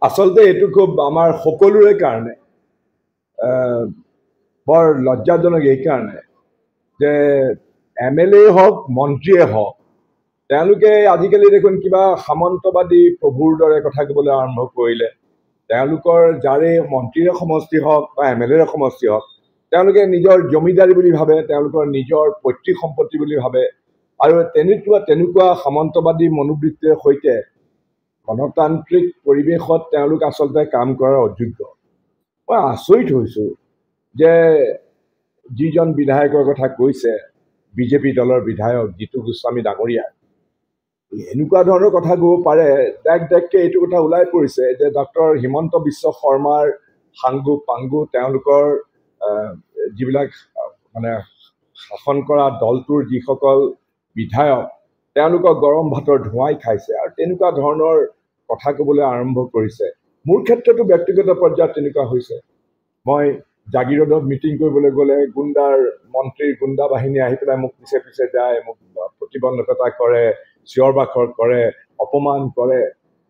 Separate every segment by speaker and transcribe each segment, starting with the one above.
Speaker 1: আচলতে এইটো খুব আমাৰ সকলোৰে কাৰণে বৰ লজ্জাজনক এইকাৰণে যে MLA হওক মন্ত্ৰীয়ে হওক তেওঁলোকে আজিকালি দেখোন কিবা সামন্তবাদী প্ৰভুৰ দৰে কথা ক'বলৈ আৰম্ভ কৰিলে। তেওঁলোকৰ যাৰে মন্ত্ৰীৰে সমষ্টি হওক বা MLAৰে সমষ্টি হওক তেওঁলোকে নিজৰ জমিদাৰী বুলি ভাবে, তেওঁলোকৰ নিজৰ পৈতৃক সম্পত্তি বুলি ভাবে আৰু তেনেকুৱা সামন্তবাদী মনোবৃত্তিৰ সৈতে গণতান্ত্ৰিক পৰিৱেশত তেওঁলোক আচলতে কাম কৰাৰ অযোগ্য। মই আচৰিত হৈছোঁ যে যিজন বিধায়কৰ কথা কৈছে বিজেপি দলৰ বিধায়ক জিতু গোস্বামী ডাঙৰীয়া এনেকুৱা ধৰণৰ কথা ক'ব পাৰে। ডাককে এইটো কথা ওলাই পৰিছে যে ডক্টৰ হিমন্ত বিশ্ব শৰ্মাৰ সাংগু পাংগু তেওঁলোকৰ যিবিলাক মানে শাসন কৰা দলটোৰ যিসকল বিধায়ক তেওঁলোকক গৰম ভাতৰ ধোঁৱাই খাইছে আৰু তেনেকুৱা ধৰণৰ কথা ক'বলৈ আৰম্ভ কৰিছে। মোৰ ক্ষেত্ৰতো ব্যক্তিগত পৰ্যায়ত তেনেকুৱা হৈছে। মই জাগিৰোডত মিটিং কৰিবলৈ গ'লে মন্ত্ৰীৰ গুণ্ডা বাহিনী আহি পেলাই মোক পিছে পিছে যায়, মোক প্ৰতিবন্ধকতা কৰে, চিঞৰ বাখৰ কৰে, অপমান কৰে।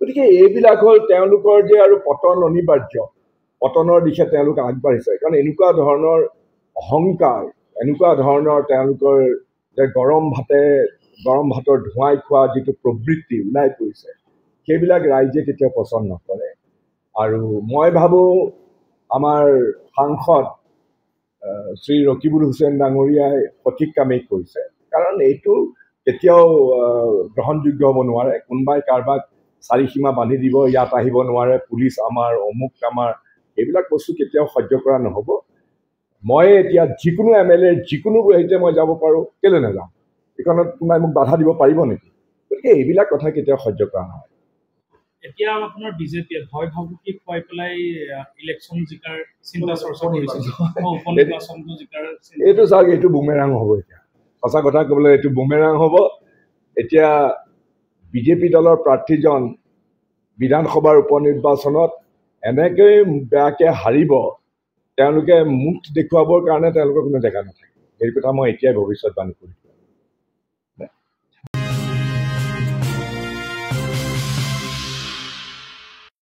Speaker 1: গতিকে এইবিলাক হ'ল তেওঁলোকৰ যে আৰু পতন অনিবাৰ্য, পতনৰ দিশে তেওঁলোক আগবাঢ়িছে। কাৰণ এনেকুৱা ধৰণৰ অহংকাৰ, এনেকুৱা ধৰণৰ তেওঁলোকৰ যে গৰম ভাতৰ ধোঁৱাই খোৱা যিটো প্ৰবৃত্তি ওলাই পৰিছে সেইবিলাক ৰাইজে কেতিয়াও পচন্দ নকৰে। আৰু মই ভাবোঁ আমাৰ সাংসদ শ্ৰী ৰকিবুল হুছেইন ডাঙৰীয়াই সঠিক কামেই কৰিছে। কাৰণ এইটো কেতিয়াও গ্ৰহণযোগ্য হ'ব নোৱাৰে। কোনোবাই কাৰোবাক চাৰিসীমা বান্ধি দিব, ইয়াত আহিব নোৱাৰে, পুলিচ আমাৰ, অমুক আমাৰ, এইবিলাক বস্তু কেতিয়াও সহ্য কৰা নহ'ব। মই এতিয়া যিকোনো MLA যিকোনো হেৰিতে মই যাব পাৰোঁ, কেলৈ নাযাওঁ? এইখনত কোনোবাই মোক বাধা দিব পাৰিব নেকি? গতিকে এইবিলাক কথা কেতিয়াও সহ্য কৰা নহয়।
Speaker 2: এতিয়া আপোনাৰ বিজেপিয়ে ভয় ভাবুকি খুৱাই পেলাই ইলেকশ্যন জিকাৰ চিন্তা চৰ্চা কৰিছে, উপনিৰ্বাচনটো জিকাৰ।
Speaker 1: এইটো চাওক, এইটো বুমেৰাং হ'ব। এতিয়া সঁচা কথা ক'বলৈ এইটো বুমেৰাং হ'ব। এতিয়া বিজেপি দলৰ প্ৰাৰ্থীজন বিধানসভাৰ উপনিৰ্বাচনত এনেকৈ বেয়াকৈ হাৰিব, তেওঁলোকে মুখ দেখুৱাবৰ কাৰণে তেওঁলোকৰ কোনো জেগা নাথাকে। এই কথা মই এতিয়াই ভৱিষ্যতবাণী কৰিছোঁ।